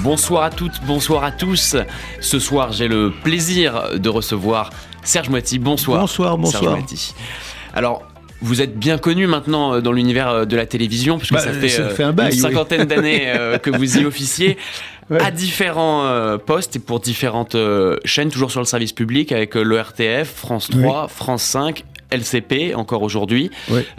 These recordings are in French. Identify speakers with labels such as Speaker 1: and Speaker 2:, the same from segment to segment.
Speaker 1: Bonsoir à toutes, bonsoir à tous. Ce soir, j'ai le plaisir de recevoir Serge Moiti. Bonsoir.
Speaker 2: Bonsoir.
Speaker 1: Serge Moiti. Alors, vous êtes bien connu maintenant dans l'univers de la télévision, puisque ça fait
Speaker 2: un bail,
Speaker 1: une cinquantaine d'années que vous y officiez, à différents postes et pour différentes chaînes, toujours sur le service public, avec le RTF, France 3, France 5, LCP, encore aujourd'hui.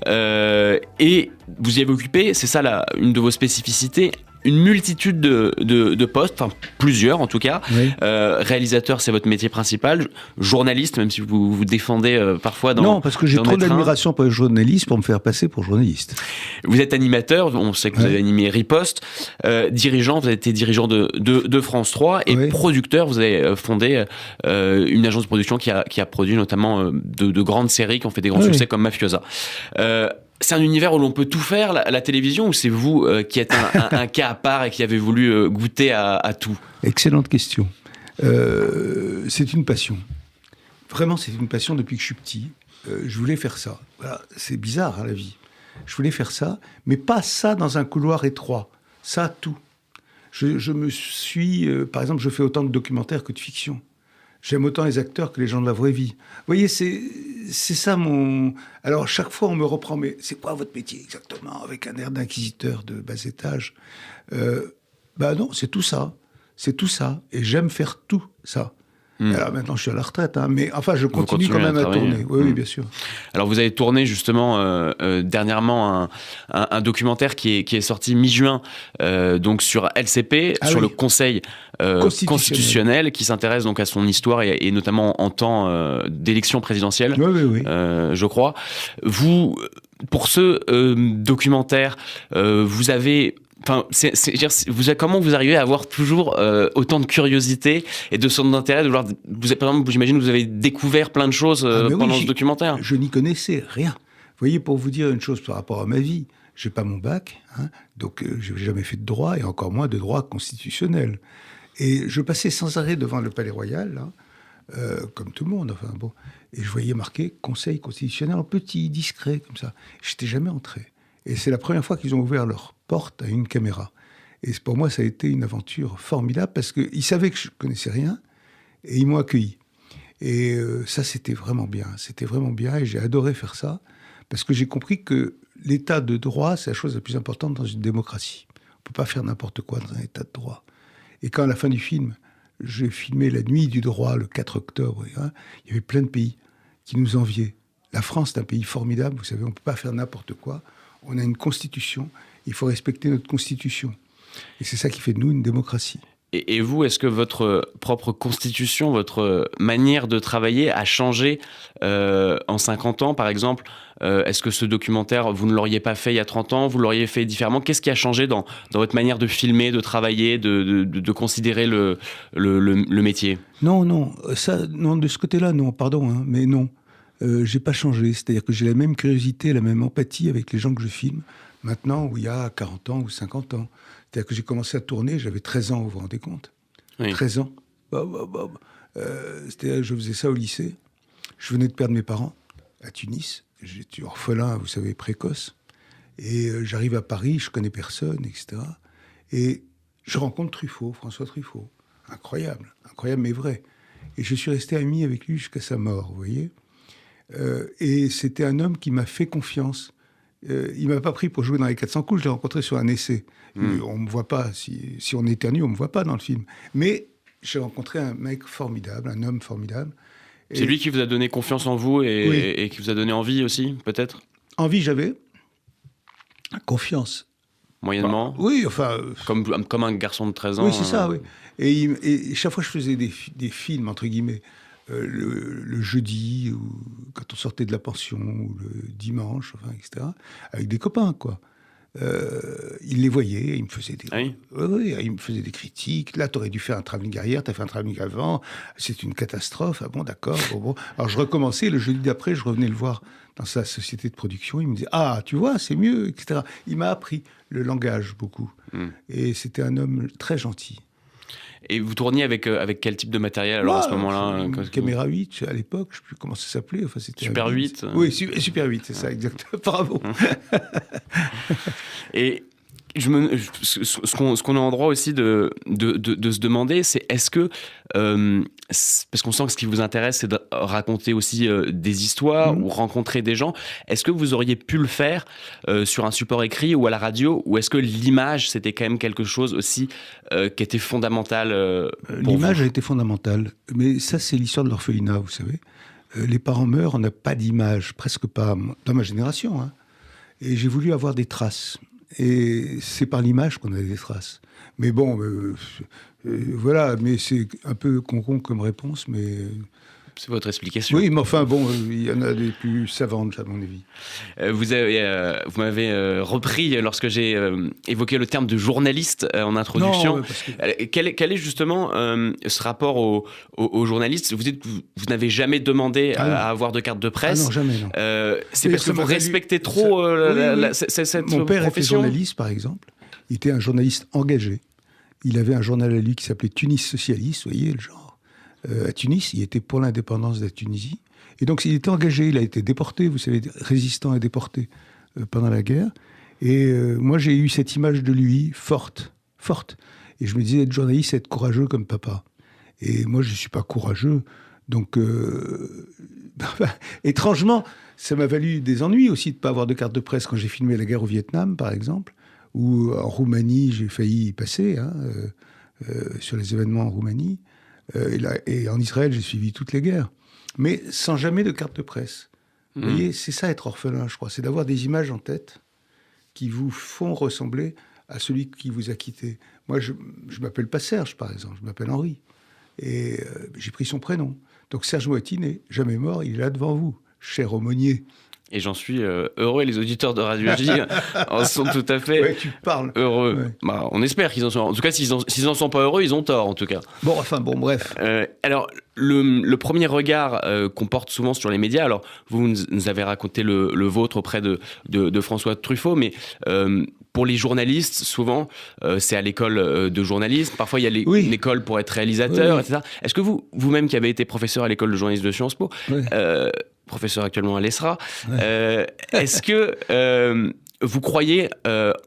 Speaker 1: Et vous y avez occupé, c'est ça une de vos spécificités, une multitude de postes, enfin plusieurs en tout cas. Réalisateur, c'est votre métier principal. Journaliste, même si vous vous défendez parfois dans...
Speaker 2: Non, parce que j'ai trop d'admiration pour les journalistes pour me faire passer pour journaliste.
Speaker 1: Vous êtes animateur, on sait que vous avez animé Riposte. Dirigeant, vous avez été dirigeant de France 3. Et producteur, vous avez fondé une agence de production qui a produit notamment de grandes séries qui ont fait des grands succès comme Mafiosa. C'est un univers où l'on peut tout faire, la télévision, ou c'est vous qui êtes un cas à part et qui avez voulu goûter à tout?
Speaker 2: Excellente question. C'est une passion. Vraiment, c'est une passion depuis que je suis petit. Je voulais faire ça. Voilà, c'est bizarre, la vie. Je voulais faire ça, mais pas ça dans un couloir étroit. Ça, tout. Je me suis... par exemple, je fais autant de documentaires que de fiction. J'aime autant les acteurs que les gens de la vraie vie. Vous voyez, c'est ça mon... Alors, chaque fois, on me reprend, mais c'est quoi votre métier exactement? Avec un air d'inquisiteur de bas étage. Non, c'est tout ça. C'est tout ça. Et j'aime faire tout ça. Alors maintenant, je suis à la retraite, mais enfin, je continue quand même à tourner. Oui, bien sûr.
Speaker 1: Alors, vous avez tourné justement dernièrement un documentaire qui est sorti mi-juin, donc sur LCP, sur le Conseil constitutionnel, qui s'intéresse donc à son histoire et notamment en temps d'élection présidentielle, je crois. Vous, pour ce documentaire, vous avez... Enfin, comment vous arrivez à avoir toujours autant de curiosité et de centre d'intérêt par exemple, j'imagine que vous avez découvert plein de choses pendant ce documentaire.
Speaker 2: Je n'y connaissais rien. Vous voyez, pour vous dire une chose par rapport à ma vie, j'ai pas mon bac, donc je n'ai jamais fait de droit et encore moins de droit constitutionnel. Et je passais sans arrêt devant le Palais Royal, comme tout le monde, et je voyais marqué Conseil constitutionnel en petit, discret, comme ça. J'étais jamais entré. Et c'est la première fois qu'ils ont ouvert leur porte à une caméra. Et pour moi, ça a été une aventure formidable parce qu'ils savaient que je connaissais rien et ils m'ont accueilli. Et ça, c'était vraiment bien. C'était vraiment bien et j'ai adoré faire ça parce que j'ai compris que l'état de droit, c'est la chose la plus importante dans une démocratie. On ne peut pas faire n'importe quoi dans un état de droit. Et quand à la fin du film, j'ai filmé la nuit du droit, le 4 octobre, il y avait plein de pays qui nous enviaient. La France, c'est un pays formidable. Vous savez, on ne peut pas faire n'importe quoi. On a une constitution, il faut respecter notre constitution. Et c'est ça qui fait de nous une démocratie.
Speaker 1: Et vous, est-ce que votre propre constitution, votre manière de travailler a changé en 50 ans, par exemple? Est-ce que ce documentaire, vous ne l'auriez pas fait il y a 30 ans, vous l'auriez fait différemment? Qu'est-ce qui a changé dans votre manière de filmer, de travailler, de considérer le métier?
Speaker 2: Non, de ce côté-là, non, pardon, mais non. J'ai pas changé, c'est-à-dire que j'ai la même curiosité, la même empathie avec les gens que je filme, maintenant où il y a 40 ans ou 50 ans. C'est-à-dire que j'ai commencé à tourner, j'avais 13 ans, vous vous rendez compte? 13 ans. C'est-à-dire je faisais ça au lycée. Je venais de perdre mes parents à Tunis. J'étais orphelin, vous savez, précoce. Et j'arrive à Paris, je connais personne, etc. Et je rencontre Truffaut, François Truffaut. Incroyable mais vrai. Et je suis resté ami avec lui jusqu'à sa mort, vous voyez? Et c'était un homme qui m'a fait confiance. Il m'a pas pris pour jouer dans les 400 coups, je l'ai rencontré sur un essai. On me voit pas, si on éternue, on me voit pas dans le film. Mais j'ai rencontré un mec formidable, un homme formidable.
Speaker 1: C'est lui qui vous a donné confiance en vous et qui vous a donné envie aussi, peut-être? Envie,
Speaker 2: j'avais. Confiance.
Speaker 1: Moyennement?
Speaker 2: Oui, enfin...
Speaker 1: Comme un garçon de 13 ans.
Speaker 2: Oui, c'est ça, oui. Et chaque fois, je faisais des films, entre guillemets, le jeudi, ou quand on sortait de la pension, ou le dimanche, etc., avec des copains, quoi. Il les voyait, il me faisait il me faisait des critiques. Là, t'aurais dû faire un travelling arrière, t'as fait un travelling avant, c'est une catastrophe. Ah bon, d'accord. Bon. Alors je recommençais, le jeudi d'après, je revenais le voir dans sa société de production. Il me disait, ah, tu vois, c'est mieux, etc. Il m'a appris le langage beaucoup. Et c'était un homme très gentil.
Speaker 1: Et vous tourniez avec quel type de matériel alors à ce moment-là?
Speaker 2: Une caméra 8 à l'époque, je ne sais plus comment ça s'appelait. C'était
Speaker 1: Super 8.
Speaker 2: Oui, Super 8, c'est ça, exactement. Bravo.
Speaker 1: Et Ce qu'on a en droit aussi de se demander, c'est est-ce que, parce qu'on sent que ce qui vous intéresse, c'est de raconter aussi des histoires ou rencontrer des gens, est-ce que vous auriez pu le faire sur un support écrit ou à la radio, ou est-ce que l'image, c'était quand même quelque chose aussi qui était fondamental pour
Speaker 2: L'image
Speaker 1: vous ?
Speaker 2: a été fondamentale, mais ça, c'est l'histoire de l'orphelinat, vous savez. Les parents meurent, on n'a pas d'image, presque pas, dans ma génération, hein. Et j'ai voulu avoir des traces. Et c'est par l'image qu'on a des traces. Mais bon, voilà, mais c'est un peu con comme réponse, mais...
Speaker 1: C'est votre explication.
Speaker 2: Oui, mais enfin, bon, il y en a des plus savantes, à mon avis.
Speaker 1: Vous m'avez repris lorsque j'ai évoqué le terme de journaliste en introduction.
Speaker 2: Non, parce que...
Speaker 1: Quel est justement ce rapport aux journalistes ? Vous dites que vous n'avez jamais demandé à avoir de carte de presse.
Speaker 2: Ah non, jamais, non.
Speaker 1: C'est parce que vous respectez trop cette
Speaker 2: Mon père
Speaker 1: profession ?
Speaker 2: était journaliste, par exemple. Il était un journaliste engagé. Il avait un journal à lui qui s'appelait Tunis Socialiste, vous voyez le genre. À Tunis, il était pour l'indépendance de la Tunisie. Et donc, il était engagé, il a été déporté, vous savez, résistant et déporté pendant la guerre. Et moi, j'ai eu cette image de lui forte. Et je me disais, être journaliste, c'est être courageux comme papa. Et moi, je ne suis pas courageux. Donc, étrangement, ça m'a valu des ennuis aussi de ne pas avoir de carte de presse quand j'ai filmé la guerre au Vietnam, par exemple, ou en Roumanie, j'ai failli y passer, sur les événements en Roumanie. Et en Israël, j'ai suivi toutes les guerres. Mais sans jamais de carte de presse. Vous voyez, c'est ça être orphelin, je crois. C'est d'avoir des images en tête qui vous font ressembler à celui qui vous a quitté. Moi, je m'appelle pas Serge, par exemple. Je m'appelle Henri. Et j'ai pris son prénom. Donc Serge Moiti n'est jamais mort. Il est là devant vous, cher aumônier.
Speaker 1: Et j'en suis heureux, et les auditeurs de Radio J en sont tout à fait heureux. Ouais. Bah, on espère qu'ils en sont. En tout cas, s'ils en sont pas heureux, ils ont tort, en tout cas.
Speaker 2: Bon, bref.
Speaker 1: Alors, le premier regard qu'on porte souvent sur les médias, alors vous nous avez raconté le vôtre auprès de François Truffaut, mais pour les journalistes, souvent, c'est à l'école de journalisme. Parfois, il y a une école pour être réalisateur, etc. Est-ce que vous-même qui avez été professeur à l'école de journalisme de Sciences Po, professeur actuellement à l'ESRA, est-ce que vous croyez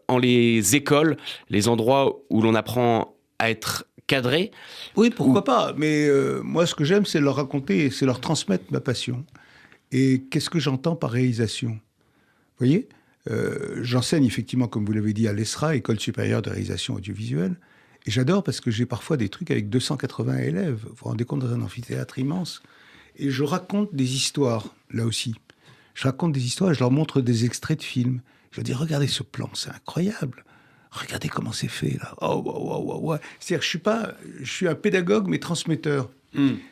Speaker 1: en les écoles, les endroits où l'on apprend à être cadré ?
Speaker 2: Oui, pourquoi pas. Mais moi, ce que j'aime, c'est leur raconter, c'est leur transmettre ma passion. Et qu'est-ce que j'entends par réalisation ? Vous voyez, j'enseigne effectivement, comme vous l'avez dit, à l'ESRA, École supérieure de réalisation audiovisuelle. Et j'adore parce que j'ai parfois des trucs avec 280 élèves. Vous vous rendez compte, dans un amphithéâtre immense. Et je raconte des histoires, là aussi. Je raconte des histoires et je leur montre des extraits de films. Je leur dis, regardez ce plan, c'est incroyable. Regardez comment c'est fait, là. Oh, wow. C'est-à-dire que je suis un pédagogue, mais transmetteur.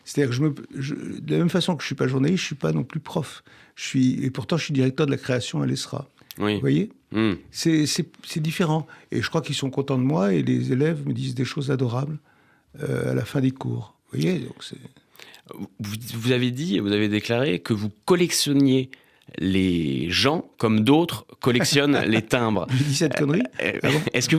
Speaker 2: C'est-à-dire que de la même façon que je ne suis pas journaliste, je ne suis pas non plus prof. Et pourtant, je suis directeur de la création à l'ESRA.
Speaker 1: Oui.
Speaker 2: Vous voyez ? C'est différent. Et je crois qu'ils sont contents de moi et les élèves me disent des choses adorables à la fin des cours. Vous voyez ? Donc
Speaker 1: vous avez déclaré que vous collectionniez les gens comme d'autres collectionnent les timbres.
Speaker 2: J'ai dit cette connerie ?
Speaker 1: Est-ce que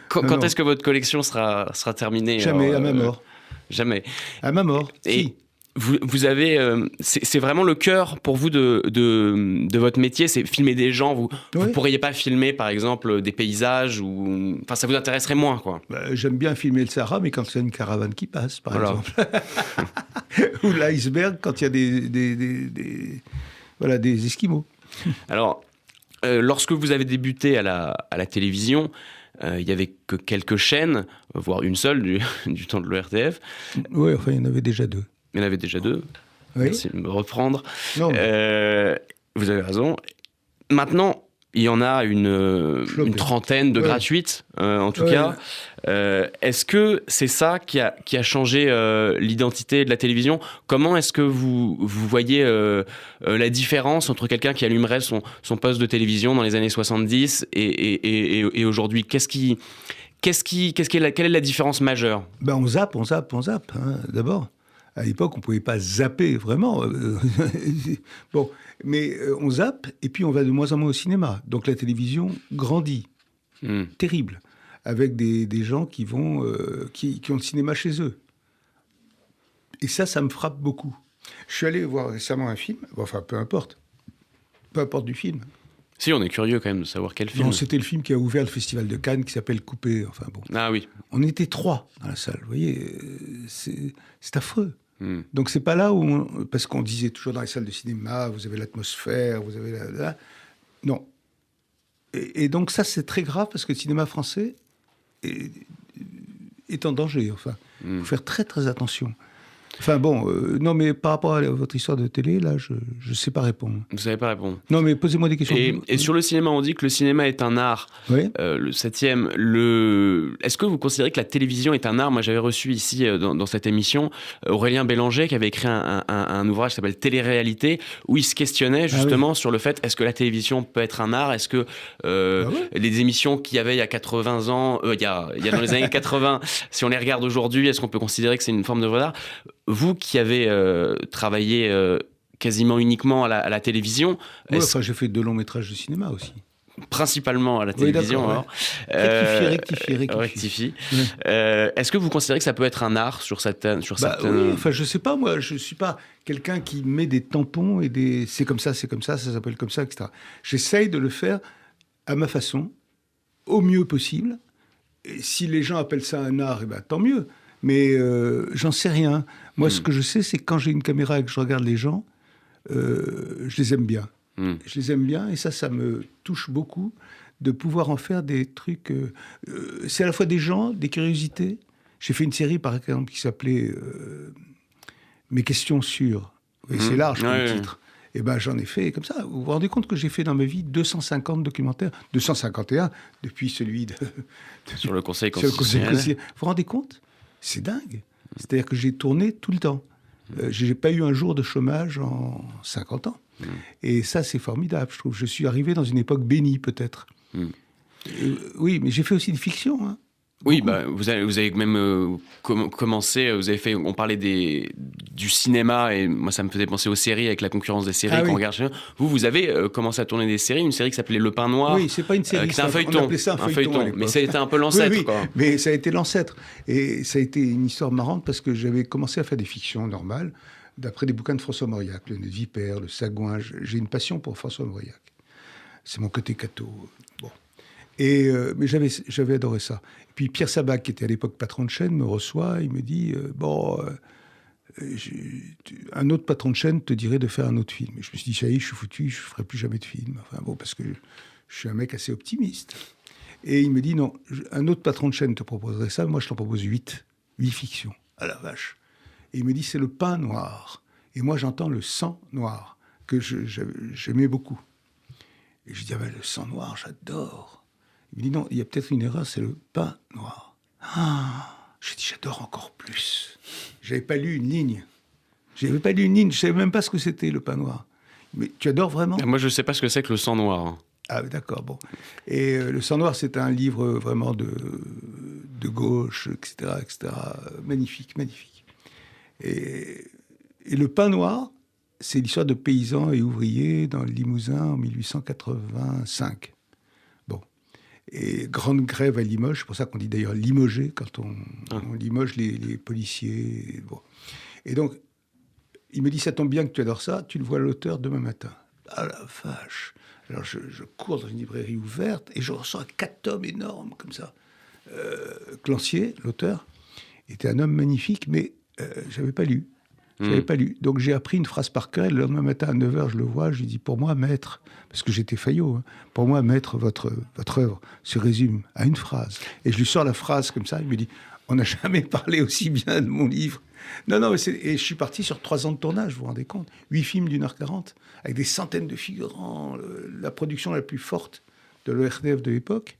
Speaker 1: quand est-ce que votre collection sera terminée ?
Speaker 2: Jamais, à ma mort.
Speaker 1: Jamais.
Speaker 2: À ma mort, si.
Speaker 1: Vous avez, c'est vraiment le cœur pour vous de votre métier, c'est filmer des gens. Vous pourriez pas filmer, par exemple, des paysages ou, enfin, ça vous intéresserait moins, quoi.
Speaker 2: J'aime bien filmer le Sahara, mais quand il y a une caravane qui passe, par exemple, ou l'iceberg quand il y a des Esquimaux.
Speaker 1: Alors, lorsque vous avez débuté à la télévision, il y avait que quelques chaînes, voire une seule du temps de l'ORTF.
Speaker 2: Oui, enfin, il y en avait déjà deux.
Speaker 1: Il y en avait déjà deux.
Speaker 2: Oui.
Speaker 1: Merci de me reprendre.
Speaker 2: Non,
Speaker 1: vous avez raison. Maintenant, il y en a une trentaine de gratuites, en tout cas. Est-ce que c'est ça qui a changé l'identité de la télévision ? Comment est-ce que vous voyez la différence entre quelqu'un qui allumerait son poste de télévision dans les années 70 et aujourd'hui ? Quelle est la différence majeure ?
Speaker 2: On zappe, d'abord. À l'époque, on ne pouvait pas zapper, vraiment. Bon, mais on zappe, et puis on va de moins en moins au cinéma. Donc la télévision grandit. Terrible. Avec des gens qui ont le cinéma chez eux. Et ça me frappe beaucoup. Je suis allé voir récemment un film, enfin, peu importe du film.
Speaker 1: Si, on est curieux quand même de savoir quel film.
Speaker 2: Non, c'était le film qui a ouvert le festival de Cannes, qui s'appelle Coupé, enfin bon.
Speaker 1: Ah oui.
Speaker 2: On était 3 dans la salle, vous voyez, c'est affreux. Donc c'est pas là où... parce qu'on disait toujours dans les salles de cinéma, vous avez l'atmosphère, vous avez la... Non. Et donc ça, c'est très grave, parce que le cinéma français est en danger, enfin. Il faut faire très très attention. Enfin bon, non, mais par rapport à votre histoire de télé, là, je ne sais pas répondre.
Speaker 1: Vous ne savez pas répondre.
Speaker 2: Non, mais posez-moi des questions.
Speaker 1: Et sur le cinéma, on dit que le cinéma est un art.
Speaker 2: Oui.
Speaker 1: Le 7e, est-ce que vous considérez que la télévision est un art ? Moi, j'avais reçu ici, dans cette émission, Aurélien Bélanger, qui avait écrit un ouvrage qui s'appelle Télé-réalité, où il se questionnait justement sur le fait, est-ce que la télévision peut être un art ? Est-ce que les émissions qu'il y avait il y a 80 ans, il y a dans les années 80, si on les regarde aujourd'hui, est-ce qu'on peut considérer que c'est une forme d'œuvre d'art ? Vous qui avez travaillé quasiment uniquement à la télévision...
Speaker 2: Oui, enfin, j'ai fait 2 longs métrages de cinéma aussi.
Speaker 1: Principalement à la télévision.
Speaker 2: Oui, rectifie.
Speaker 1: Oui. Est-ce que vous considérez que ça peut être un art sur certaines...
Speaker 2: Oui, enfin, je sais pas, moi, je suis pas quelqu'un qui met des tampons et des... c'est comme ça, ça s'appelle comme ça, etc. J'essaye de le faire à ma façon, au mieux possible. Et si les gens appellent ça un art, tant mieux. Mais j'en sais rien. Moi, ce que je sais, c'est que quand j'ai une caméra et que je regarde les gens, je les aime bien. Je les aime bien, et ça me touche beaucoup de pouvoir en faire des trucs... c'est à la fois des gens, des curiosités. J'ai fait une série, par exemple, qui s'appelait Mes questions sur... Et c'est large comme titre. Et j'en ai fait comme ça. Vous vous rendez compte que j'ai fait dans ma vie 250 documentaires, 251 depuis celui
Speaker 1: sur le Conseil constitutionnel.
Speaker 2: Vous vous rendez compte ? C'est dingue. C'est-à-dire que j'ai tourné tout le temps. J'ai pas eu un jour de chômage en 50 ans. Et ça, c'est formidable, je trouve. Je suis arrivé dans une époque bénie, peut-être. Oui, mais j'ai fait aussi des fictions, hein.
Speaker 1: Oui, vous avez même commencé, on parlait du cinéma, et moi ça me faisait penser aux séries, avec la concurrence des séries qu'on regarde. Vous avez commencé à tourner des séries, une série qui s'appait Le Pain Noir.
Speaker 2: Oui, c'est pas une série,
Speaker 1: c'est un feuilleton.
Speaker 2: On appelait ça un feuilleton,
Speaker 1: mais ça a été un peu l'ancêtre.
Speaker 2: Oui,
Speaker 1: quoi.
Speaker 2: Mais ça a été l'ancêtre. Et ça a été une histoire marrante, parce que j'avais commencé à faire des fictions normales, d'après des bouquins de François Mauriac, Le Nez de Vipère, Le Sagouin. J'ai une passion pour François Mauriac. C'est mon côté catho. Bon. Mais j'avais adoré ça. Et puis Pierre Sabac, qui était à l'époque patron de chaîne, me reçoit, il me dit un autre patron de chaîne te dirait de faire un autre film. Et je me suis dit, ça y est, je suis foutu, je ne ferai plus jamais de film. Enfin bon, parce que je suis un mec assez optimiste. Et il me dit, non, un autre patron de chaîne te proposerait ça, moi je t'en propose 8 fictions. À la vache. Et il me dit, c'est le pain noir. Et moi j'entends le sang noir, que j'aimais beaucoup. Et je dis, le sang noir, j'adore. Il me dit, non, il y a peut-être une erreur, c'est le pain noir. Je dis, j'adore encore plus. J'avais pas lu une ligne. Je savais même pas ce que c'était, le pain noir. Mais tu adores vraiment ?
Speaker 1: Moi, je sais pas ce que c'est que le sang noir.
Speaker 2: Ah, d'accord, bon. Et le sang noir, c'est un livre vraiment de gauche, etc., etc. Magnifique, magnifique. Et le pain noir, c'est l'histoire de paysans et ouvriers dans le Limousin en 1885. Et grande grève à Limoges, c'est pour ça qu'on dit d'ailleurs limogé quand on limoge les policiers. Bon. Et donc, il me dit, ça tombe bien que tu adores ça, tu le vois à l'auteur demain matin. Ah la vache. Alors je cours dans une librairie ouverte et je ressens 4 tomes énormes comme ça. Clancier, l'auteur, était un homme magnifique, mais j'avais pas lu. Donc j'ai appris une phrase par cœur, et le lendemain matin à 9h, je le vois, je lui dis, pour moi, maître, parce que j'étais Fayot, pour moi, maître, votre œuvre se résume à une phrase. Et je lui sors la phrase comme ça, il me dit, on n'a jamais parlé aussi bien de mon livre. Non, et je suis parti sur 3 ans de tournage, vous vous rendez compte ? 8 films d'1h40, avec des centaines de figurants, la production la plus forte de l'ORTF de l'époque.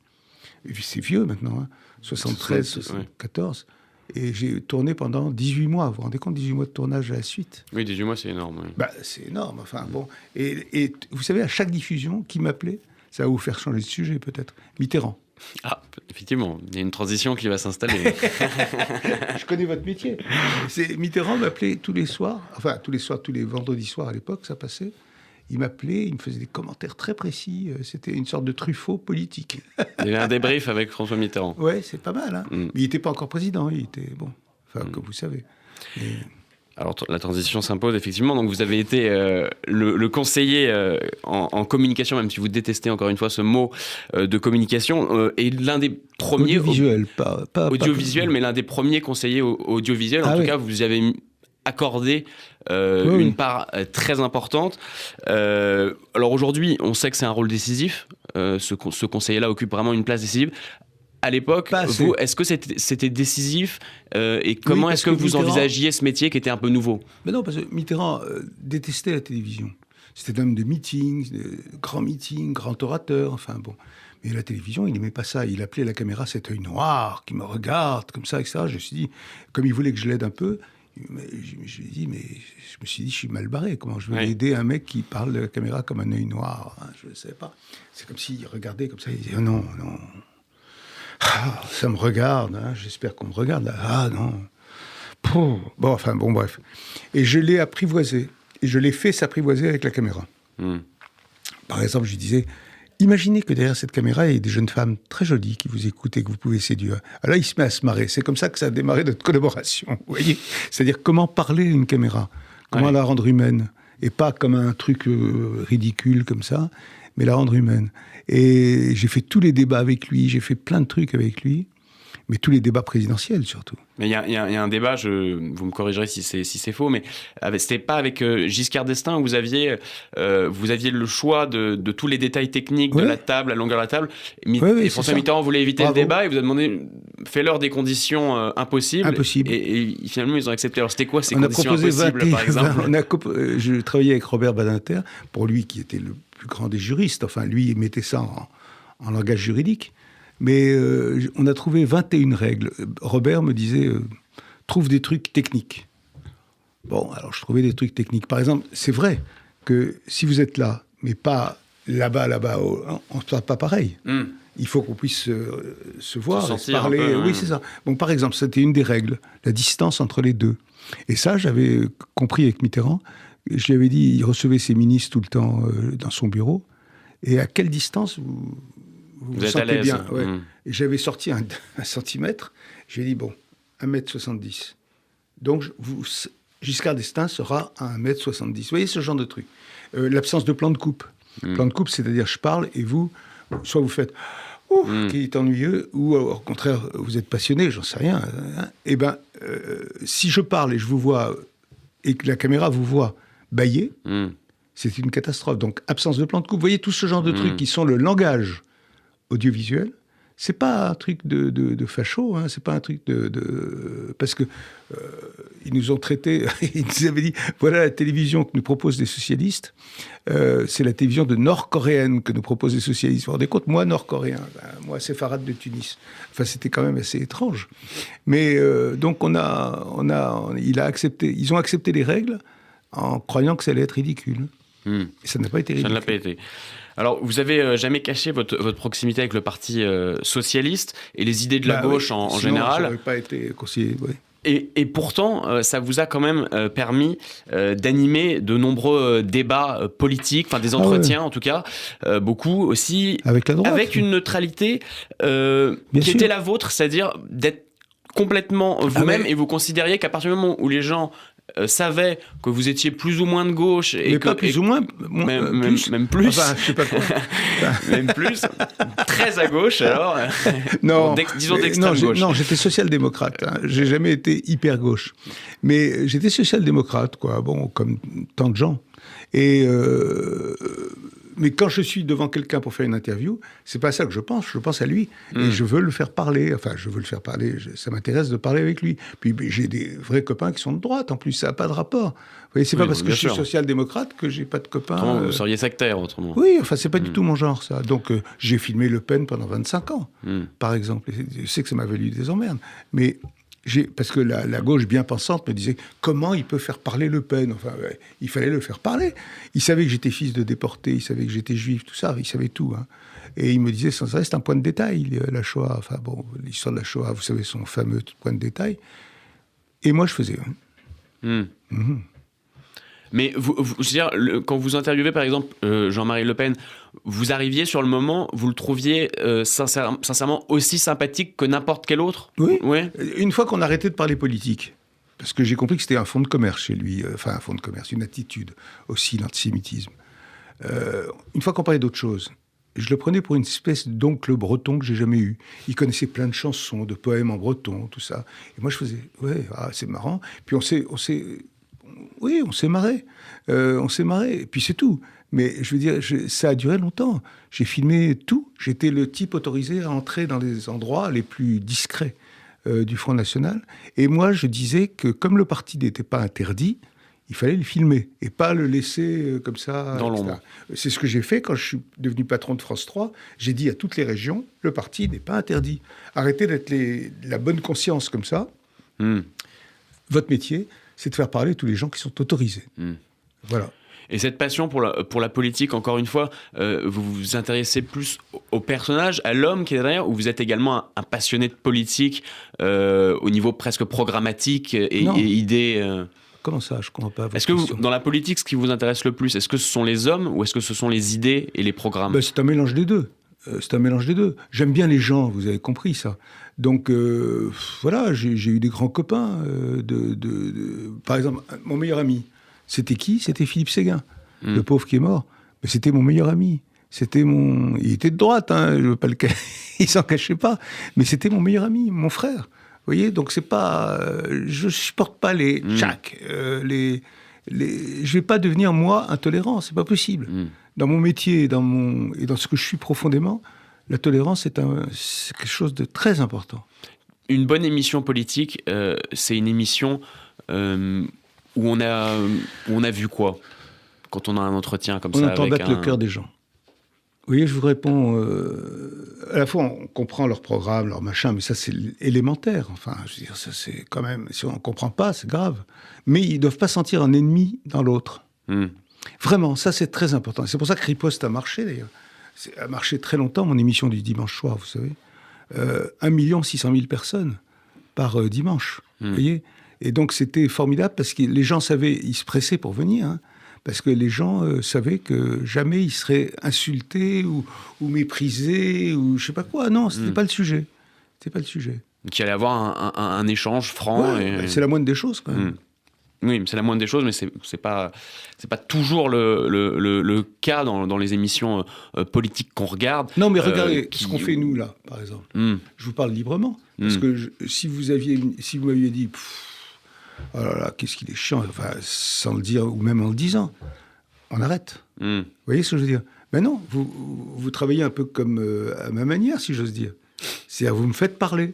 Speaker 2: Et puis c'est vieux maintenant, 73, 74. Et j'ai tourné pendant 18 mois. Vous vous rendez compte, 18 mois de tournage à la suite ?
Speaker 1: Oui, 18 mois, c'est énorme. Oui.
Speaker 2: C'est énorme, enfin bon. Et vous savez, à chaque diffusion, qui m'appelait, ça va vous faire changer de sujet peut-être, Mitterrand.
Speaker 1: Ah, effectivement, il y a une transition qui va s'installer.
Speaker 2: Je connais votre métier. Mitterrand m'appelait tous les vendredis soirs à l'époque, ça passait. Il m'appelait, il me faisait des commentaires très précis. C'était une sorte de Truffaut politique.
Speaker 1: Il y avait un débrief avec François Mitterrand.
Speaker 2: Ouais, c'est pas mal. Mais il n'était pas encore président. Il était, comme vous savez.
Speaker 1: Alors, la transition s'impose, effectivement. Donc, vous avez été le conseiller en communication, même si vous détestez encore une fois ce mot de communication, et l'un des premiers...
Speaker 2: Audiovisuel,
Speaker 1: audiovisuel, mais l'un des premiers conseillers audiovisuels. En tout cas, vous y avez accordé une part très importante. Alors, aujourd'hui, on sait que c'est un rôle décisif. Ce conseiller-là occupe vraiment une place décisive. À l'époque, vous, est-ce que c'était décisif et comment est-ce que vous envisagiez ce métier qui était un peu nouveau ?
Speaker 2: Mais non, parce que Mitterrand détestait la télévision. C'était un homme de meetings, grand orateur, enfin bon. Mais la télévision, il n'aimait pas ça. Il appelait la caméra cet œil noir qui me regarde, comme ça, etc. Je me suis dit, comme il voulait que je l'aide un peu, je me suis dit, je suis mal barré. Comment je vais aider un mec qui parle de la caméra comme un œil noir, hein, je ne sais pas. C'est comme s'il regardait comme ça, il disait, non. Ah, ça me regarde, hein, j'espère qu'on me regarde. Ah non. Bon, bref. Et je l'ai apprivoisé. Et je l'ai fait s'apprivoiser avec la caméra. Par exemple, je lui disais, imaginez que derrière cette caméra, il y a des jeunes femmes très jolies qui vous écoutent et que vous pouvez séduire. Alors là, il se met à se marrer. C'est comme ça que ça a démarré notre collaboration. Vous voyez ? C'est-à-dire comment parler à une caméra, comment la rendre humaine. Et pas comme un truc ridicule comme ça, mais la rendre humaine. Et j'ai fait tous les débats avec lui, j'ai fait plein de trucs avec lui, mais tous les débats présidentiels surtout.
Speaker 1: Mais il y a un débat, vous me corrigerez si c'est faux, mais c'était pas avec Giscard d'Estaing où vous aviez le choix de tous les détails techniques de la table, la longueur de la table. Et François Mitterrand voulait éviter le débat et vous a demandé fais-leur des conditions impossibles. Et finalement, ils ont accepté. Alors, c'était quoi ces conditions impossibles, par exemple
Speaker 2: Je travaillais avec Robert Badinter, pour lui qui était le plus grand des juristes. Enfin, lui, il mettait ça en langage juridique. Mais on a trouvé 21 règles. Robert me disait, trouve des trucs techniques. Bon, alors je trouvais des trucs techniques. Par exemple, c'est vrai que si vous êtes là, mais pas là-bas, on ne parle pas pareil. Il faut qu'on puisse se voir, se parler. Oui, c'est ça. Bon, par exemple, c'était une des règles, la distance entre les deux. Et ça, j'avais compris avec Mitterrand. Je lui avais dit, il recevait ses ministres tout le temps dans son bureau. Et à quelle distance vous
Speaker 1: êtes
Speaker 2: sentez
Speaker 1: à l'aise.
Speaker 2: Bien, Et j'avais sorti un centimètre. J'ai dit, bon, 1m70. Donc, Giscard d'Estaing sera à 1m70. Vous voyez ce genre de truc. L'absence de plan de coupe. Plan de coupe, c'est-à-dire, je parle et vous, soit vous faites qui est ennuyeux, ou au contraire, vous êtes passionné, j'en sais rien. Hein. Eh bien, si je parle et je vous vois, et que la caméra vous voit bâiller, c'est une catastrophe. Donc, absence de plan de coupe. Vous voyez, tout ce genre de trucs qui sont le langage audiovisuel, c'est pas un truc de facho, hein, c'est pas un truc parce que ils nous ont traités, ils nous avaient dit, voilà la télévision que nous proposent les socialistes, c'est la télévision de nord-coréenne que nous proposent les socialistes. Vous vous rendez compte, moi nord-coréen, moi séfarade de Tunis. Enfin, c'était quand même assez étrange. Mais donc ils ont accepté les règles en croyant que ça allait être ridicule. Et ça n'a pas été ridicule.
Speaker 1: Ça ne l'a pas été. Alors, vous avez jamais caché votre proximité avec le Parti socialiste et les idées de la gauche en général.
Speaker 2: Sinon, je n'aurais pas été conseiller, oui.
Speaker 1: Et pourtant, ça vous a quand même permis d'animer de nombreux débats politiques, enfin des entretiens en tout cas, beaucoup aussi,
Speaker 2: avec la droite,
Speaker 1: avec une neutralité qui était la vôtre, c'est-à-dire d'être complètement vous-même et vous considériez qu'à partir du moment où les gens savaient que vous étiez plus ou moins de gauche
Speaker 2: mais pas plus ou moins,
Speaker 1: même plus,
Speaker 2: enfin, je sais pas quoi.
Speaker 1: Même plus, très à gauche alors.
Speaker 2: Non,
Speaker 1: disons d'extrême gauche.
Speaker 2: Non, j'étais social-démocrate. Hein. J'ai jamais été hyper gauche, mais j'étais social-démocrate, quoi. Bon, comme tant de gens. Et mais quand je suis devant quelqu'un pour faire une interview, c'est pas ça que je pense à lui. Et je veux le faire parler. Enfin, ça m'intéresse de parler avec lui. Puis j'ai des vrais copains qui sont de droite, en plus, ça n'a pas de rapport. Vous voyez, c'est pas parce que je suis social-démocrate que j'ai pas de copains.
Speaker 1: Autrement, vous seriez sectaire, autrement.
Speaker 2: Oui, enfin, c'est pas du tout mon genre, ça. Donc, j'ai filmé Le Pen pendant 25 ans, par exemple. Et je sais que ça m'a valu des emmerdes. Mais parce que la gauche bien pensante me disait comment il peut faire parler Le Pen. Enfin, il fallait le faire parler. Il savait que j'étais fils de déporté, il savait que j'étais juif, tout ça, il savait tout. Hein. Et il me disait sans arrêt, c'est un point de détail, la Shoah. Enfin bon, l'histoire de la Shoah, vous savez, son fameux point de détail. Et moi, je faisais.
Speaker 1: Mais je veux dire, quand vous interviewez par exemple Jean-Marie Le Pen, vous arriviez sur le moment, vous le trouviez sincèrement aussi sympathique que n'importe quel autre ?
Speaker 2: Oui. Ouais. Une fois qu'on arrêtait de parler politique, Parce que j'ai compris que c'était un fonds de commerce chez lui, un fonds de commerce, une attitude aussi, l'antisémitisme. Une fois qu'on parlait d'autre chose, je le prenais pour une espèce d'oncle breton que j'ai jamais eu. Il connaissait plein de chansons, de poèmes en breton, tout ça. Et moi, je faisais, c'est marrant. Puis on s'est marré. On s'est marré. Et puis c'est tout. Mais je veux dire, ça a duré longtemps. J'ai filmé tout. J'étais le type autorisé à entrer dans les endroits les plus discrets du Front National. Et moi, je disais que comme le parti n'était pas interdit, il fallait le filmer et pas le laisser comme ça.
Speaker 1: Dans l'ombre.
Speaker 2: C'est ce que j'ai fait quand je suis devenu patron de France 3. J'ai dit à toutes les régions, le parti n'est pas interdit. Arrêtez d'être la bonne conscience comme ça. Votre métier, c'est de faire parler tous les gens qui sont autorisés. Voilà.
Speaker 1: Et cette passion pour la politique, encore une fois, vous vous intéressez plus au personnage, à l'homme qui est derrière, ou vous êtes également un passionné de politique au niveau presque programmatique et idées
Speaker 2: Comment ça? Je comprends pas.
Speaker 1: Est-ce que dans la politique, ce qui vous intéresse le plus, est-ce que ce sont les hommes ou est-ce que ce sont les idées et les programmes?
Speaker 2: C'est un mélange des deux. J'aime bien les gens, vous avez compris ça. Donc voilà, j'ai eu des grands copains. Par exemple, mon meilleur ami, c'était qui? C'était Philippe Séguin, le pauvre qui est mort. Mais c'était mon meilleur ami. Il était de droite, hein, je veux pas il s'en cachait pas. Mais c'était mon meilleur ami, mon frère. Vous voyez, donc c'est pas, je supporte pas les tchac, je vais pas devenir moi intolérant, c'est pas possible. Dans mon métier et dans ce que je suis profondément, la tolérance c'est quelque chose de très important.
Speaker 1: Une bonne émission politique, c'est une émission où on a vu quoi quand on a un entretien comme ça avec
Speaker 2: entend battre le cœur des gens. Vous voyez, je vous réponds, à la fois on comprend leur programme, leur machin, mais ça c'est élémentaire. Enfin, je veux dire, ça c'est quand même, si on ne comprend pas, c'est grave. Mais ils ne doivent pas sentir un ennemi dans l'autre. Vraiment, ça c'est très important. C'est pour ça que Riposte a marché d'ailleurs. Ça a marché très longtemps, mon émission du dimanche soir, vous savez. 1 600 000 personnes par dimanche, vous voyez. Et donc c'était formidable parce que les gens savaient, ils se pressaient pour venir, hein. Parce que les gens savaient que jamais ils seraient insultés ou méprisés ou je sais pas quoi. Non, c'était pas le sujet. C'était pas le sujet.
Speaker 1: Qu'il allait avoir un échange franc.
Speaker 2: Ouais, c'est la moindre des choses, quand même.
Speaker 1: Oui, c'est la moindre des choses, mais c'est pas toujours le cas dans les émissions politiques qu'on regarde.
Speaker 2: Non, mais regardez ce qu'on fait nous là, par exemple. Je vous parle librement, parce que si vous m'aviez dit. Oh là là, qu'est-ce qu'il est chiant, enfin, sans le dire, ou même en le disant. On arrête. Vous voyez ce que je veux dire? Mais non, vous travaillez un peu comme à ma manière, si j'ose dire. C'est-à-dire, vous me faites parler.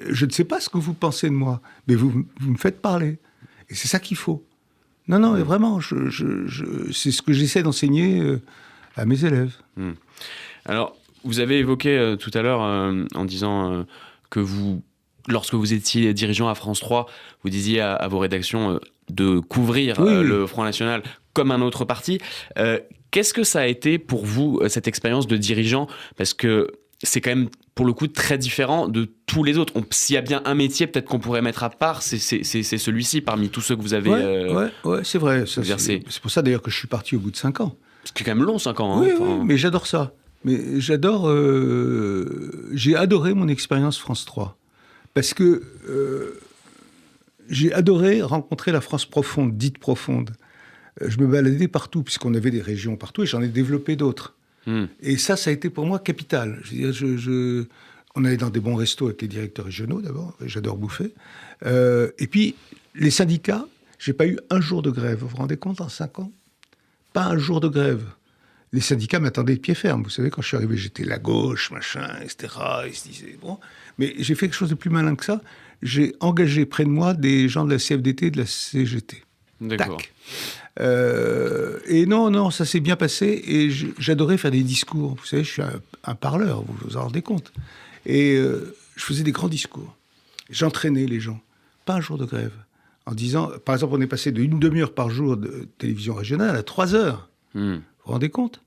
Speaker 2: Je ne sais pas ce que vous pensez de moi, mais vous me faites parler. Et c'est ça qu'il faut. Non, mais vraiment, c'est ce que j'essaie d'enseigner à mes élèves.
Speaker 1: Alors, vous avez évoqué tout à l'heure, en disant que lorsque vous étiez dirigeant à France 3, vous disiez à vos rédactions de couvrir le Front National comme un autre parti. Qu'est-ce que ça a été pour vous, cette expérience de dirigeant? Parce que c'est quand même, pour le coup, très différent de tous les autres. S'il y a bien un métier peut-être qu'on pourrait mettre à part, c'est celui-ci, parmi tous ceux que vous avez
Speaker 2: ouais, c'est vrai.
Speaker 1: exercé.
Speaker 2: C'est pour ça d'ailleurs que je suis parti au bout de 5 ans.
Speaker 1: C'est quand même long, 5 ans.
Speaker 2: Oui, mais j'adore ça. J'ai adoré mon expérience France 3. Parce que j'ai adoré rencontrer la France profonde, dite profonde. Je me baladais partout, puisqu'on avait des régions partout, et j'en ai développé d'autres. Et ça a été pour moi capital. Je veux dire, on allait dans des bons restos avec les directeurs régionaux, d'abord. J'adore bouffer. Et puis, les syndicats, j'ai pas eu un jour de grève. Vous vous rendez compte, en 5 ans? Pas un jour de grève. Les syndicats m'attendaient de pied ferme. Vous savez, quand je suis arrivé, j'étais la gauche, machin, etc. Ils se disaient, bon. Mais j'ai fait quelque chose de plus malin que ça. J'ai engagé près de moi des gens de la CFDT et de la CGT.
Speaker 1: D'accord.
Speaker 2: Tac. Et non, ça s'est bien passé. Et j'adorais faire des discours. Vous savez, je suis un parleur, vous vous en rendez compte. Et je faisais des grands discours. J'entraînais les gens. Pas un jour de grève. En disant, par exemple, on est passé de 1 demi-heure par jour de télévision régionale à 3 heures. Vous vous rendez compte?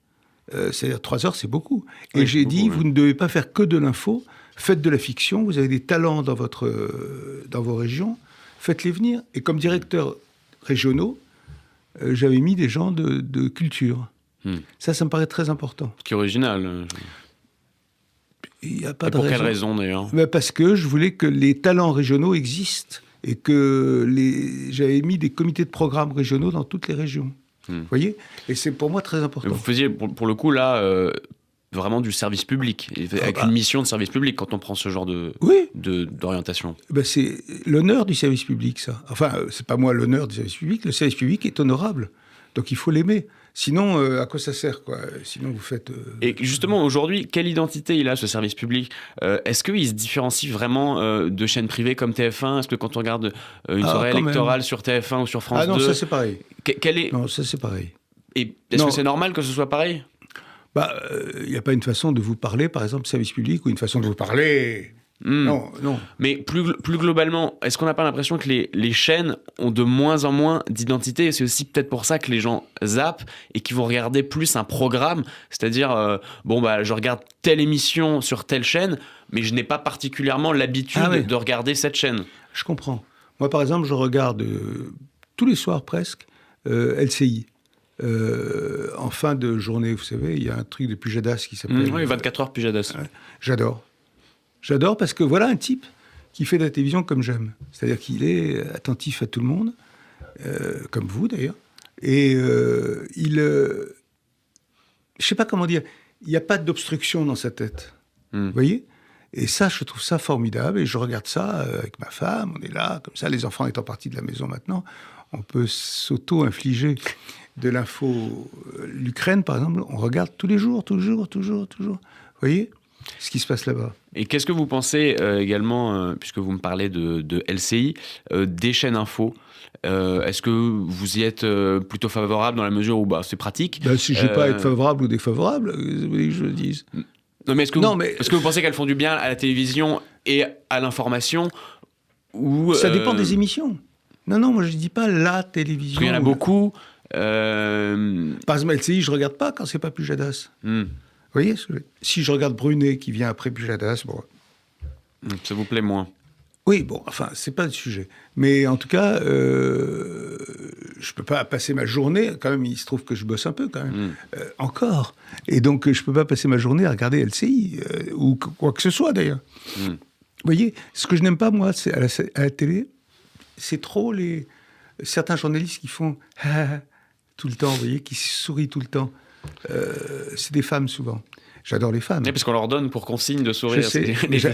Speaker 2: C'est-à-dire 3 heures, c'est beaucoup. Et j'ai dit, vous ne devez pas faire que de l'info, faites de la fiction, vous avez des talents dans vos régions, faites-les venir. Et comme directeur régionaux, j'avais mis des gens de culture. Ça me paraît très important.
Speaker 1: Ce qui est original.
Speaker 2: Il y a pas
Speaker 1: Et pour quelle raison, d'ailleurs?
Speaker 2: Parce que je voulais que les talents régionaux existent et que j'avais mis des comités de programmes régionaux dans toutes les régions. Vous voyez ? Et c'est pour moi très important.
Speaker 1: Vous faisiez, pour le coup, là, vraiment du service public, avec une mission de service public quand on prend ce genre d'orientation.
Speaker 2: C'est l'honneur du service public, ça. Enfin, c'est pas moi l'honneur du service public. Le service public est honorable. Donc il faut l'aimer. Sinon, à quoi ça sert, quoi ? Sinon, vous faites...
Speaker 1: Et justement, aujourd'hui, quelle identité il a, ce service public ? Est-ce qu'il se différencie vraiment de chaînes privées comme TF1 ? Est-ce que quand on regarde une soirée électorale sur TF1 ou sur France 2...
Speaker 2: Ah non, ça c'est pareil.
Speaker 1: Non,
Speaker 2: ça c'est pareil.
Speaker 1: Et est-ce que c'est normal que ce soit pareil ?
Speaker 2: Il n'y a pas une façon de vous parler, par exemple, service public, ou une façon de vous parler... Non.
Speaker 1: Mais plus globalement, est-ce qu'on n'a pas l'impression que les chaînes ont de moins en moins d'identité ? Et c'est aussi peut-être pour ça que les gens zappent et qu'ils vont regarder plus un programme, c'est-à-dire, je regarde telle émission sur telle chaîne, mais je n'ai pas particulièrement l'habitude de regarder cette chaîne.
Speaker 2: Je comprends. Moi, par exemple, je regarde tous les soirs presque LCI. En fin de journée, vous savez, il y a un truc de Pujadas qui s'appelle...
Speaker 1: Oui, 24 heures Pujadas.
Speaker 2: J'adore parce que voilà un type qui fait de la télévision comme j'aime. C'est-à-dire qu'il est attentif à tout le monde, comme vous d'ailleurs. Et je sais pas comment dire, il n'y a pas d'obstruction dans sa tête. Vous voyez ? Et ça, je trouve ça formidable. Et je regarde ça avec ma femme, on est là, comme ça, les enfants étant partis de la maison maintenant, on peut s'auto-infliger de l'info. L'Ukraine, par exemple, on regarde tous les jours. Vous voyez ? Ce qui se passe là-bas.
Speaker 1: Et qu'est-ce que vous pensez également, puisque vous me parlez de LCI, des chaînes info ? Est-ce que vous y êtes plutôt favorable dans la mesure où c'est pratique ?
Speaker 2: Si je ne vais pas être favorable ou défavorable, vous voulez que je le dise ?
Speaker 1: Non, mais est-ce que vous pensez qu'elles font du bien à la télévision et à l'information ou,
Speaker 2: Ça dépend des émissions. Non, moi je ne dis pas la télévision.
Speaker 1: Parce qu'il y en a beaucoup.
Speaker 2: Par exemple, LCI, je ne regarde pas quand ce n'est pas Pujadas. Vous voyez, si je regarde Brunet qui vient après Pujadas,
Speaker 1: ça vous plaît moins.
Speaker 2: Oui, c'est pas le sujet. Mais en tout cas, je peux pas passer ma journée, quand même, il se trouve que je bosse un peu, quand même, encore. Et donc, je peux pas passer ma journée à regarder LCI, ou quoi que ce soit, d'ailleurs. Vous voyez, ce que je n'aime pas, moi, c'est à la télé, c'est trop certains journalistes qui font tout le temps, vous voyez, qui sourient tout le temps. C'est des femmes souvent. J'adore les femmes.
Speaker 1: Oui, parce qu'on leur donne pour consigne de sourire.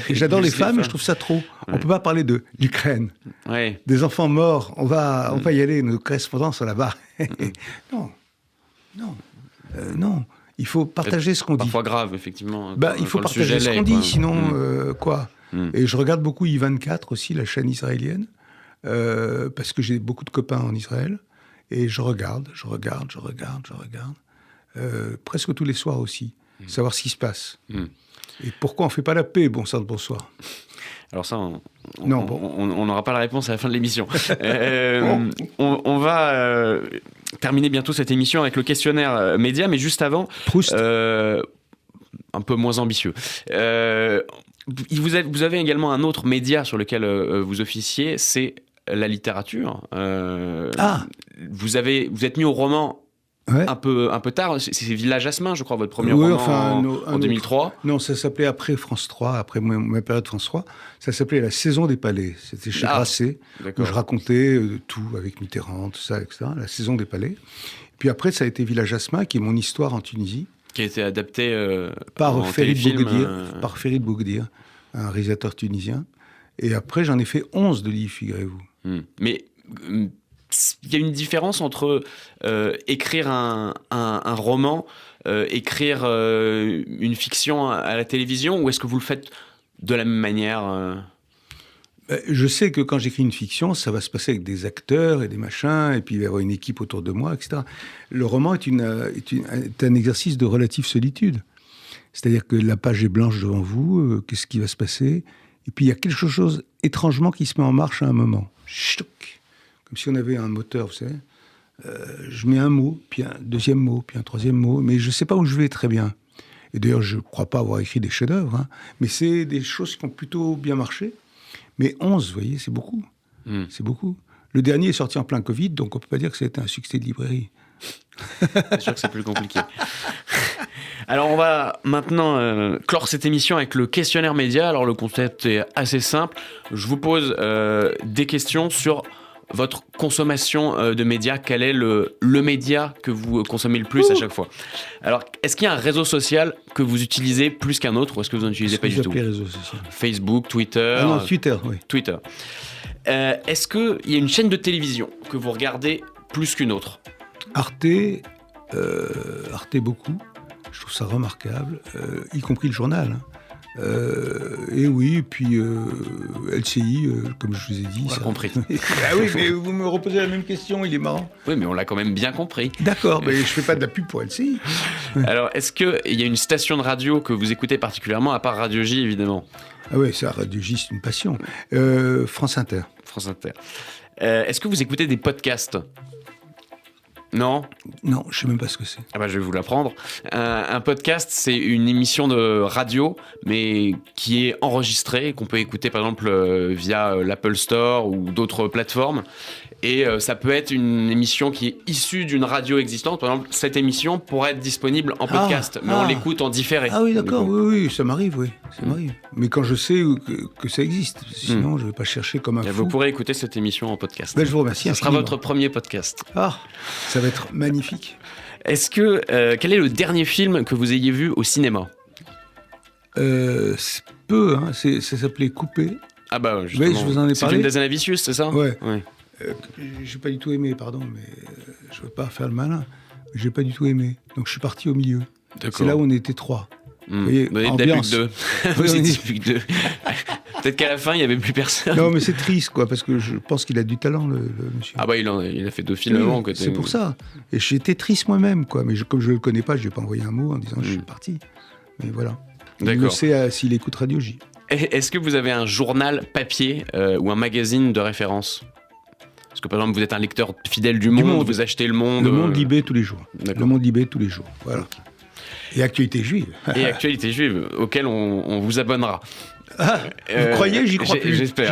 Speaker 2: J'adore les femmes, mais je trouve ça trop. On ne peut pas parler de l'Ukraine, des enfants morts. On va y aller, nos correspondants sont là-bas. Non. Il faut partager ce qu'on dit.
Speaker 1: Parfois grave, effectivement.
Speaker 2: Il faut partager ce qu'on dit, sinon quoi. Et je regarde beaucoup I24 aussi, la chaîne israélienne, parce que j'ai beaucoup de copains en Israël. Et je regarde. Presque tous les soirs aussi, savoir ce qui se passe. Et pourquoi on ne fait pas la paix, bon sang de bonsoir.
Speaker 1: Alors ça, on n'aura pas la réponse à la fin de l'émission. On va terminer bientôt cette émission avec le questionnaire média, mais juste avant,
Speaker 2: Proust.
Speaker 1: Un peu moins ambitieux. Vous avez également un autre média sur lequel vous officiez, c'est la littérature. Vous êtes mis au roman un peu tard. C'est Villa Jasmin, je crois, votre premier roman en 2003.
Speaker 2: Non, ça s'appelait après France 3, après ma période France 3. Ça s'appelait La Saison des Palais. C'était chez Grasset, où je racontais tout avec Mitterrand, tout ça, etc. La Saison des Palais. Puis après, ça a été Villa Jasmin, qui est mon histoire en Tunisie.
Speaker 1: Qui a été adapté
Speaker 2: par Ferid Bougdir, un réalisateur tunisien. Et après, j'en ai fait 11 de livres, figurez-vous.
Speaker 1: Mais il y a une différence entre écrire un roman, écrire une fiction à la télévision, ou est-ce que vous le faites de la même manière
Speaker 2: Je sais que quand j'écris une fiction, ça va se passer avec des acteurs et des machins, et puis il va y avoir une équipe autour de moi, etc. Le roman est un exercice de relative solitude. C'est-à-dire que la page est blanche devant vous, qu'est-ce qui va se passer ? Et puis il y a quelque chose étrangement qui se met en marche à un moment. Chouc, comme si on avait un moteur, vous savez. Je mets un mot, puis un deuxième mot, puis un troisième mot, mais je ne sais pas où je vais très bien. Et d'ailleurs, je ne crois pas avoir écrit des chefs-d'œuvre, mais c'est des choses qui ont plutôt bien marché. Mais 11, vous voyez, c'est beaucoup. C'est beaucoup. Le dernier est sorti en plein Covid, donc on ne peut pas dire que c'était un succès de librairie.
Speaker 1: C'est sûr que c'est plus compliqué. Alors, on va maintenant clore cette émission avec le questionnaire média. Alors, le concept est assez simple. Je vous pose des questions sur votre consommation de médias. Quel est le média que vous consommez le plus à chaque fois? Alors, est-ce qu'il y a un réseau social que vous utilisez plus qu'un autre ou est-ce que vous n'en utilisez pas du tout?
Speaker 2: Réseau social.
Speaker 1: Facebook, Twitter?
Speaker 2: Ah non, Twitter, oui.
Speaker 1: Twitter. Est-ce qu'il y a une chaîne de télévision que vous regardez plus qu'une autre?
Speaker 2: Arte beaucoup. Je trouve ça remarquable, y compris le journal. Et oui, puis LCI, comme je vous ai dit.
Speaker 1: On l'a compris.
Speaker 2: Ah oui, mais vous me reposez la même question, il est marrant.
Speaker 1: Oui, mais on l'a quand même bien compris.
Speaker 2: D'accord, mais je fais pas de la pub pour LCI.
Speaker 1: Alors, est-ce qu'il y a une station de radio que vous écoutez particulièrement, à part Radio J, évidemment?
Speaker 2: Ah oui, ça, Radio J, c'est une passion. France Inter.
Speaker 1: France Inter. Est-ce que vous écoutez des podcasts? Non?
Speaker 2: Non, je sais même pas ce que c'est.
Speaker 1: Ah bah, je vais vous l'apprendre. Un podcast, c'est une émission de radio, mais qui est enregistrée, qu'on peut écouter par exemple via l'Apple Store ou d'autres plateformes. Et ça peut être une émission qui est issue d'une radio existante. Par exemple, cette émission pourrait être disponible en podcast, mais on l'écoute en différé.
Speaker 2: Ah oui, d'accord, oui, ça m'arrive, oui. Ça m'arrive. Mais quand je sais que ça existe, sinon je ne vais pas chercher comme un fou.
Speaker 1: Vous pourrez écouter cette émission en podcast.
Speaker 2: Ben, je vous remercie.
Speaker 1: Ce sera votre premier podcast.
Speaker 2: Ah, ça va être magnifique.
Speaker 1: Est-ce que quel est le dernier film que vous ayez vu au cinéma?
Speaker 2: C'est peu, hein. Ça s'appelait Coupé.
Speaker 1: Ah bah justement.
Speaker 2: Oui, je vous en ai parlé.
Speaker 1: C'est une des Anavicius, c'est ça?
Speaker 2: Ouais. J'ai pas du tout aimé, pardon, mais je veux pas faire le malin. J'ai pas du tout aimé. Donc je suis parti au milieu. C'est là où on était 3.
Speaker 1: Vous voyez, ambiance. Vous étiez plus que 2. Peut-être qu'à la fin, il n'y avait plus personne.
Speaker 2: Non, mais c'est triste, quoi, parce que je pense qu'il a du talent, le monsieur.
Speaker 1: Ah bah, il a fait 2 films avant.
Speaker 2: C'est pour ça. Et j'étais triste moi-même, quoi. Mais comme je ne le connais pas, je ne vais pas envoyer un mot en disant je suis parti. Mais voilà.
Speaker 1: D'accord.
Speaker 2: Il sait s'il écoute Radio J.
Speaker 1: Est-ce que vous avez un journal papier ou un magazine de référence? Parce que par exemple, vous êtes un lecteur fidèle du Monde, vous achetez Le Monde.
Speaker 2: Le Monde Libé tous les jours. Le Monde Libé tous les jours. Voilà. Et Actualité Juive.
Speaker 1: Et Actualité Juive, auquel on vous abonnera.
Speaker 2: Ah, vous croyez? J'y crois plus.
Speaker 1: J'espère.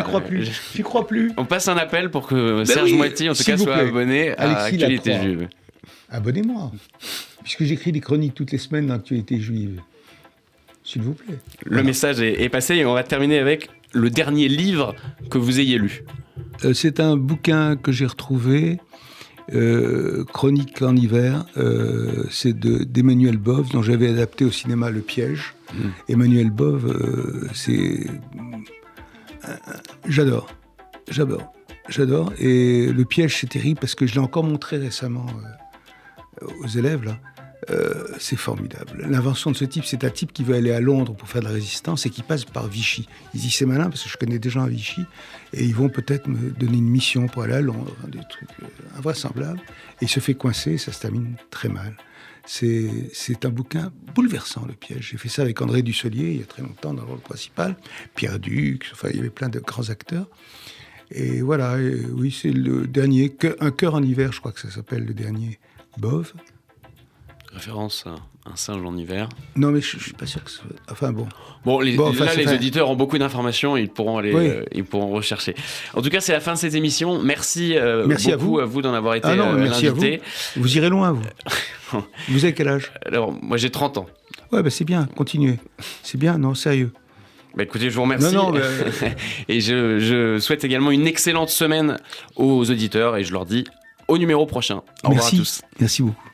Speaker 2: J'y crois plus.
Speaker 1: On passe un appel pour que Serge Moiti, en tout cas, soit abonné à Actualité Juive.
Speaker 2: Abonnez-moi. Puisque j'écris des chroniques toutes les semaines dans Actualité Juive. S'il vous plaît.
Speaker 1: Le message est passé et on va terminer avec le dernier livre que vous ayez lu.
Speaker 2: C'est un bouquin que j'ai retrouvé, Chronique en hiver. C'est d'Emmanuel Bove, dont j'avais adapté au cinéma Le Piège. Emmanuel Bove, c'est... J'adore. Et Le Piège, c'est terrible parce que je l'ai encore montré récemment aux élèves, là. C'est formidable. L'invention de ce type, c'est un type qui veut aller à Londres pour faire de la résistance et qui passe par Vichy. Il dit c'est malin parce que je connais des gens à Vichy et ils vont peut-être me donner une mission pour aller à Londres, des trucs invraisemblables. Et il se fait coincer, ça se termine très mal. C'est un bouquin bouleversant, Le Piège. J'ai fait ça avec André Dussolier il y a très longtemps dans le rôle principal, Pierre Duc, enfin il y avait plein de grands acteurs. Et voilà, oui, c'est le dernier, Un cœur en hiver, je crois que ça s'appelle le dernier, Bove.
Speaker 1: Référence à un singe en hiver.
Speaker 2: Non, mais je suis pas sûr que ce soit... Enfin bon.
Speaker 1: Les auditeurs ont beaucoup d'informations, ils pourront aller, ils pourront rechercher. En tout cas, c'est la fin de cette émission. Merci beaucoup à vous d'en avoir été l'invité.
Speaker 2: Vous irez loin, vous. Vous avez quel âge?
Speaker 1: Alors, moi j'ai 30 ans.
Speaker 2: Ouais, bah c'est bien, continuez. C'est bien, non, sérieux.
Speaker 1: Bah écoutez, je vous remercie. Et je souhaite également une excellente semaine aux auditeurs et je leur dis au numéro prochain. Au revoir à tous.
Speaker 2: Merci beaucoup.